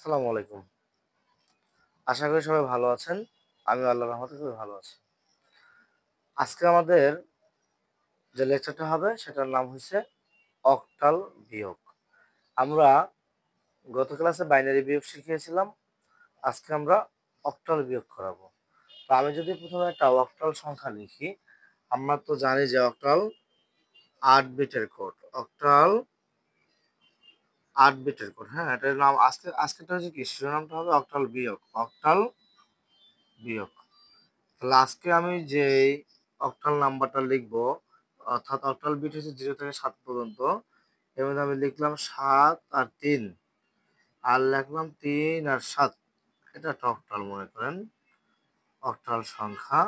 আসসালামু আলাইকুম। আশা করি সবাই ভালো আছেন। আমি আল্লাহর রহমতে খুবই ভালো আছি। আজকে আমাদের যে লেকচারটা হবে সেটার নাম হইছে অক্টাল বিয়োগ। আমরা গত ক্লাসে বাইনারি বিয়োগ শিখিয়েছিলাম। আজকে আমরা অক্টাল বিয়োগ করাবো। তো আমি যদি প্রথমে একটা অক্টাল সংখ্যা লিখি, আমরা তো জানি যে অক্টাল ৮ বিটের কোড। অক্টাল ৮ বিটের কোড। হ্যাঁ, এটার নাম আজকেরটা হচ্ছে কি শিরোনামটা হবে অক্টাল বিয়োগ। অক্টাল বিয়োগ। তাহলে আজকে আমি যে অক্টাল নাম্বারটা লিখবো, অর্থাৎ অক্টাল বিট হচ্ছে 0 থেকে 7 পর্যন্ত। এর মধ্যে আমি লিখলাম 7 আর 3, আর লিখলাম 3 আর 7। এটা একটা অক্টাল মনে করেন, অক্টাল সংখ্যা।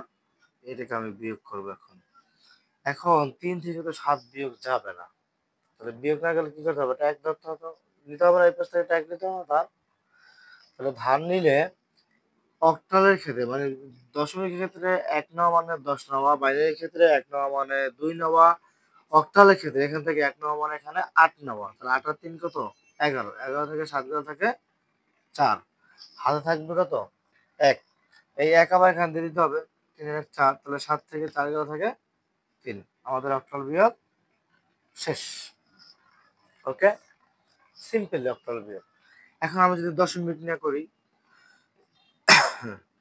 এটাকে আমি বিয়োগ করবো এখন। এখন 3 থেকে তো 7 বিয়োগ যাবে না, তাহলে বিয়োগ না গেলে কি করতে হবে? ট্যাগ ধরতে হতো, নিতে হবে না, এই পাশ থেকে ট্যাগ নিতে হবে ধার। তাহলে ধার নিলে অক্টালের ক্ষেত্রে মানে দশমিকের ক্ষেত্রে 1 নেওয়া মানে 10 নেওয়া, বাইনারির ক্ষেত্রে 1 নেওয়া মানে 2 নেওয়া, অক্টালের ক্ষেত্রে এখান থেকে 1 নেওয়া মানে এখানে 8 নেওয়া। তাহলে 8 আর 3 কত? 11। 11 থেকে 7 গেলে থাকে 4। হাতে থাকবে কত? 1। এই 1 আবার এখানে দিয়ে দিতে হবে। 3 এর 4, তাহলে 7 থেকে 4 গেলে থাকে 3। আমাদের অক্টাল বিয়োগ শেষ। ওকে, সিম্পল অক্টাল বিয়োগ। এখন আমি যদি দশমিক নিয়ে করি,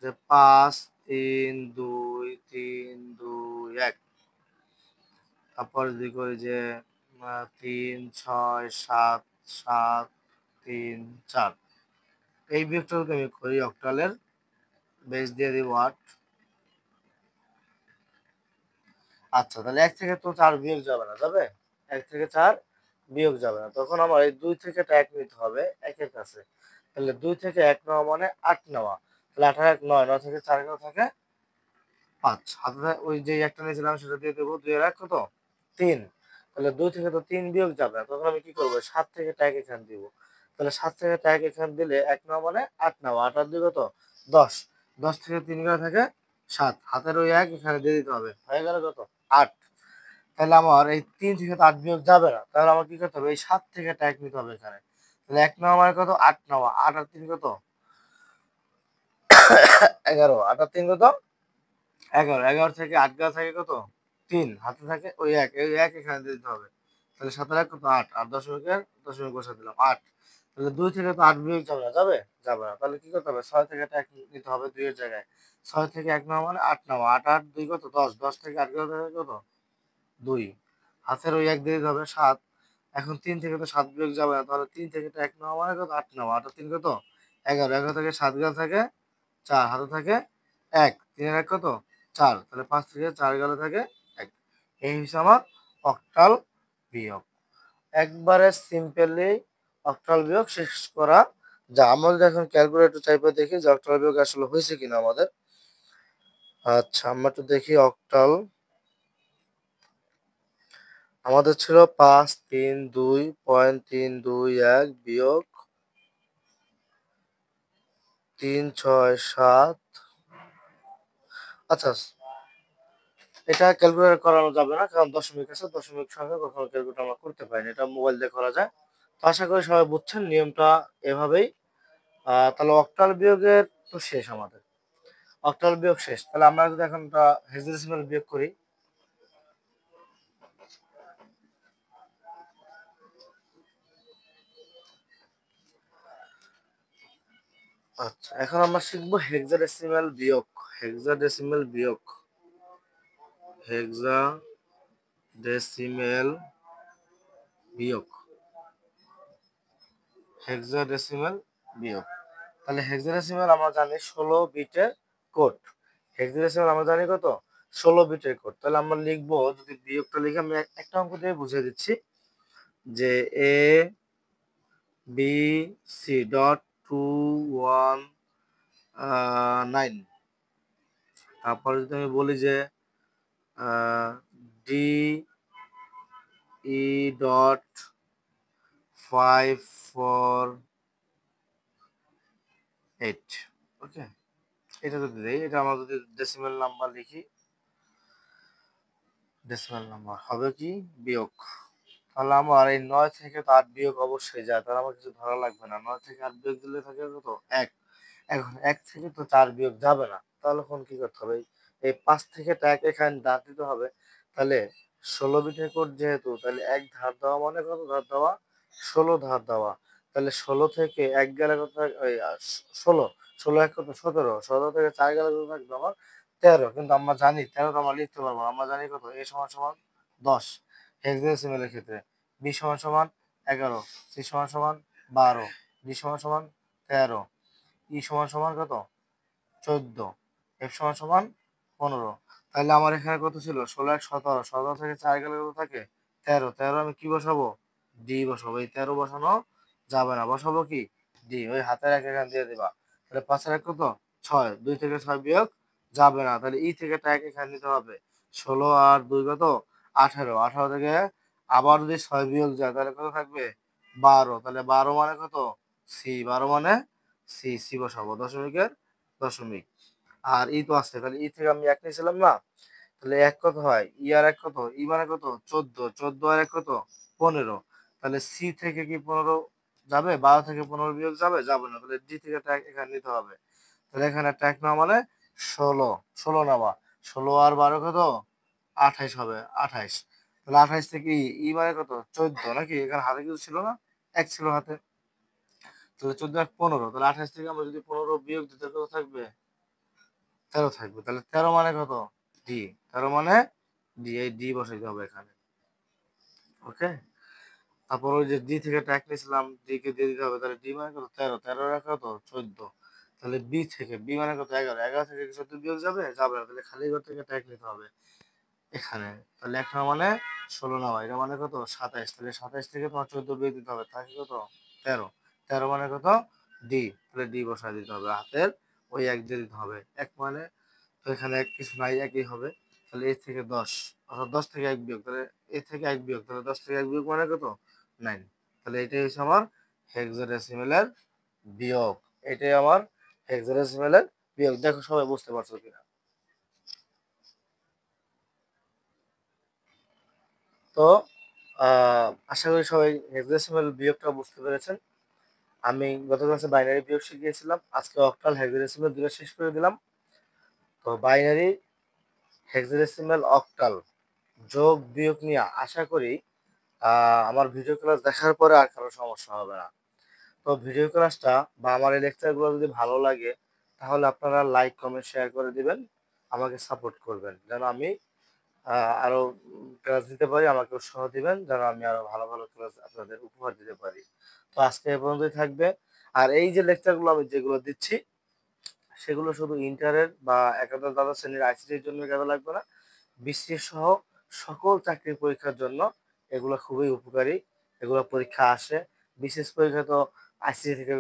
যে 5 3 2 3 2 1, তারপর যদি করি যে 3 6 7 7 3 4, এই বিয়োগটা যদি আমি করি অক্টালের, বেস দিয়ে দিব 8। আচ্ছা, তাহলে 1 থেকে তো 4 বিয়োগ যাবে না, যাবে? 1 থেকে 4 বিয়োগ যাবে না, তখন আমার এই 2 থেকে 1 নিতে হবে 1 এর কাছে। তাহলে 2 থেকে 1 নেওয়া মানে 8 নেওয়া। তাহলে 8 আর 1 9, 9 থেকে 4 গেলে থাকে 5। হাতে ওই যে একটা নিয়েছিলাম সেটা দিয়ে দেবো। 2 এর 1 কত? 3। তাহলে 2 থেকে তো 3 বিয়োগ যাবে না, তখন আমি কি করবো? 7 থেকে ট্যাগ এখানে দিব। তাহলে 7 থেকে ট্যাগ এখানে দিলে 1 নেওয়া মানে 8 নেওয়া। 8 আর 2 কত? 10। 10 থেকে 3 গেলে থাকে 7। হাতের ওই 1 এখানে দিয়ে দিতে হবে। হয়ে গেল কত? 8। তাহলে আমার এই 3 থেকে তো 8 বিয়োগ যাবে না, তাহলে আমার কি করতে হবে? এই 7 থেকে ট্যাগ নিতে হবে এখানে। তাহলে 1 নেওয়া মানে কত? 8 নেওয়া। 8 আর 3 কত? 11। 8 আর 3 কত? 11। 11 থেকে 8 গেলে থাকে কত? 3। হাতে থাকে ওই 1, এই 1 এখানে দিয়ে দিতে হবে। তাহলে 7 আর 1 কত? 8। আর দশমিকের দশমিক বসে দিলাম 8। তাহলে 2 থেকে তো 8 বিয়োগ যাবে না, যাবে? যাবে না। তাহলে কি করতে হবে? 6 থেকে 1 নিতে হবে 2 এর জায়গায়। 6 থেকে 1 নেওয়া মানে 8 নেওয়া। 8 আর 2 কত? 10। 10 থেকে 8 গেলে থাকে কত? 2। হাতের ওই 1 দিয়ে দিতে হবে 7। এখন 3 থেকে তো 7 বিয়োগ যাবে না, তাহলে 3 থেকে 1 নেওয়া মানে কত? 8 নেওয়া। 8 আর 3 কত? 11। 11 থেকে 7 গেলে থাকে 4। হাতে থাকে 1। 3 এর 1 কত? 4। তাহলে 5 থেকে 4 গেলে থাকে 1। এই হচ্ছে আমার অক্টাল বিয়োগ। একবারে সিম্পলি অক্টাল বিয়োগ শেষ করা যায়। আমরা যদি এখন ক্যালকুলেটর চাইপে দেখি যে অক্টাল বিয়োগ আসলে হয়েছে কিনা আমাদের। আচ্ছা, আমরা একটু দেখি অক্টাল। আমাদের ছিল 532.321 বিয়োগ 367। আচ্ছা, এটা ক্যালকুলেটর করানো যাবে না, কারণ দশমিক আছে। দশমিক সংখ্যা কখনো ক্যালকুলেটর আমরা করতে পারি না, এটা মোবাইল দিয়ে করা যায়। তো আশা করি সবাই বুঝছেন নিয়মটা এভাবেই। তাহলে অক্টাল বিয়োগের তো শেষ আমাদের, অক্টাল বিয়োগ শেষ। তাহলে আমরা যদি এখন হেক্সাডেসিমাল বিয়োগ করি, আচ্ছা এখন আমরা শিখবো হেক্সাডেসিমাল বিয়োগ। হেক্সাডেসিমাল বিয়োগ, হেক্সাডেসিমাল বিয়োগ, হেক্সাডেসিমাল বিয়োগ। তাহলে হেক্সাডেসিমাল আমরা জানি 16 বিটের কোড। হেক্সাডেসিমাল আমরা জানি কত? 16 বিটের কোড। তাহলে আমরা লিখবো, যদি বিয়োগটা লিখে আমি একটা অঙ্ক দিয়ে বুঝিয়ে দিচ্ছি যে এ বি সি ডট 219। তারপরে যদি আমি বলি যে ডি ই ডট 548। ওকে, এটা যদি দেই, এটা আমরা যদি ডেসিমাল নাম্বার লিখি, ডেসিমাল নাম্বার হবে কি? বিয়োগ। তাহলে আমার এই 9 থেকে তো 8 বিয়োগ অবশ্যই যায়, তাহলে আমার কিছু ধরা লাগবে না। 9 থেকে 8 বিয়োগ দিলে থাকে কত? 1। এখন 1 থেকে তো 4 বিয়োগ যাবে না, তাহলে এখন কি করতে হবে? এই 5 থেকে ট্যাগ এখানে দাঁড় দিতে হবে। তাহলে 16 বিটের কোড যেহেতু, তাহলে 1 ধার দেওয়া মানে কত ধার দেওয়া? 16 ধার দেওয়া। তাহলে 16 থেকে 1 গেলে কত থাকে? ওই 16, 16 এক কত? 17, 17 থেকে 4 গেলে কত থাকবে আমার? 13। কিন্তু আমরা জানি 13 তো আমরা লিখতে পারবো না। আমরা জানি কত? a সমান সমান 10 হেক্সাডেসিমেলের ক্ষেত্রে, b সমান সমান 11, c সমান সমান 12, d সমান সমান 13, ই সমান সমান কত? 14, এফ সমান সমান 15। তাহলে আমার এখানে কত ছিল? 16 এক 17, 17 থেকে 4 গেলে কত থাকে? 13, 13 আমি কি বসাবো? ডি বসাবো। এই 13 বসানো যাবে না, বসাবো কি? ডি। ওই হাতের এক এখান দিয়ে দিবা। তাহলে 5 এর এক কত? 6, 2 থেকে 6 বিয়োগ যাবে না, তাহলে ই থেকে ট্যাগ এখানে নিতে হবে। 16 আর 2 কত? 18, 18 থেকে আবার যদি 6 বিয়োগ যায় তাহলে কত থাকবে? 12। তাহলে 12 মানে কত? সি। 12 মানে সি, সি বসাবো দশমিকের দশমিক। আর ই তো আছে, তাহলে ই থেকে আমি 1 নিয়েছিলাম না, তাহলে 1 কত হয়? ই আর 1 কত? ই মানে কত? 14, 14 আর 1 কত? 15। তাহলে সি থেকে কি 15 যাবে? 12 থেকে 15 বিয়োগ যাবে? যাবে না, তাহলে ডি থেকে ট্যাগ এখানে নিতে হবে। তাহলে এখানে ট্যাগ নেওয়া মানে 16, 16 নেওয়া। 16 আর 12 কত? 28 হবে, 28। তাহলে 28 থেকে ই মানে কত? 14 নাকি? এখানে হাতে কিছু ছিল না, 1 ছিল হাতে। তাহলে 14 আর 15, তাহলে 28 থেকে আমরা যদি 15 বিয়োগ দিই তাহলে কত থাকবে? 13 থাকবে। তাহলে 13 মানে কত? ডি। 13 মানে ডি, এই ডি বসাইতে হবে এখানে। ওকে। তারপর ওই যে ডি থেকে ট্যাগ নিয়েছিলাম, ডি কে দিয়ে দিতে হবে। তাহলে ডি মানে কত? 13, 13 আর কত? 14। তাহলে বি থেকে, বি মানে কত? 11, 11 থেকে কি 14 বিয়োগ যাবে? যাবে না, তাহলে খালি ঘর থেকে ট্যাগ নিতে হবে এখানে। তাহলে 1 মানে 16 নেওয়া, এটা মানে কত? 27। তাহলে 27 থেকে তোমার 14 বিয়োগ দিতে হবে, থাকে কত? 13। 13 মানে কত? ডি। তাহলে ডি বসায় দিতে হবে, হাতের ওই 1 দিয়ে দিতে হবে। 1 মানে তো এখানে কিছু নাই, একই হবে। তাহলে এ থেকে 10, অর্থাৎ 10 থেকে 1 বিয়োগ, তাহলে এ থেকে 1 বিয়োগ, তাহলে 10 থেকে 1 বিয়োগ মানে কত? 9। তাহলে এটাই হচ্ছে আমার হেক্সাডেসিমেলের বিয়োগ। এটাই আমার হেক্সাডেসিমেলের বিয়োগ। দেখো সবাই বুঝতে পারছো কিনা? তো আশা করি সবাই হেক্সাডেসিমেল বিয়োগটা বুঝতে পেরেছেন। আমি গত ক্লাসে বাইনারি বিয়োগ শিখিয়েছিলাম, আজকে অক্টাল হেক্সাডেসিমেল দুটো শেষ করে দিলাম। তো বাইনারি, হেক্সাডেসিমেল, অক্টাল যোগ বিয়োগ নিয়ে আশা করি আমার ভিডিও ক্লাস দেখার পরে আর কারো সমস্যা হবে না। তো ভিডিও ক্লাসটা বা আমার এই লেকচারগুলো যদি ভালো লাগে তাহলে আপনারা লাইক কমেন্ট শেয়ার করে দিবেন, আমাকে সাপোর্ট করবেন যেন আমি আরো ক্লাস দিতে পারি। আমাকে উৎসাহ দিবেন যেন আমি আরো ভালো ভালো ক্লাস আপনাদের উপহার দিতে পারি। তো আজকে এ পর্যন্তই থাকবে। আর এই যে লেকচারগুলো আমি যেগুলো দিচ্ছি সেগুলো শুধু ইন্টারের বা একাদশ দ্বাদশ শ্রেণীর আইসিটির জন্য কাজে লাগবে না, বিসিএস সহ সকল চাকরির পরীক্ষার জন্য এগুলো খুবই উপকারী। এগুলো পরীক্ষা আসে, বিশেষ পরীক্ষা তো আইসিটি থেকে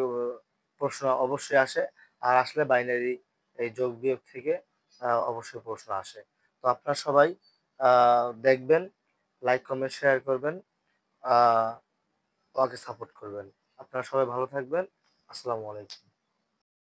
প্রশ্ন অবশ্যই আসে, আর আসলে বাইনারি এই যোগ বিয়োগ থেকে অবশ্যই প্রশ্ন আসে। তো আপনারা সবাই দেখবেন, লাইক কমেন্ট শেয়ার করবেন, আমাকে সাপোর্ট করবেন। আপনারা সবাই ভালো থাকবেন। আসসালামু আলাইকুম।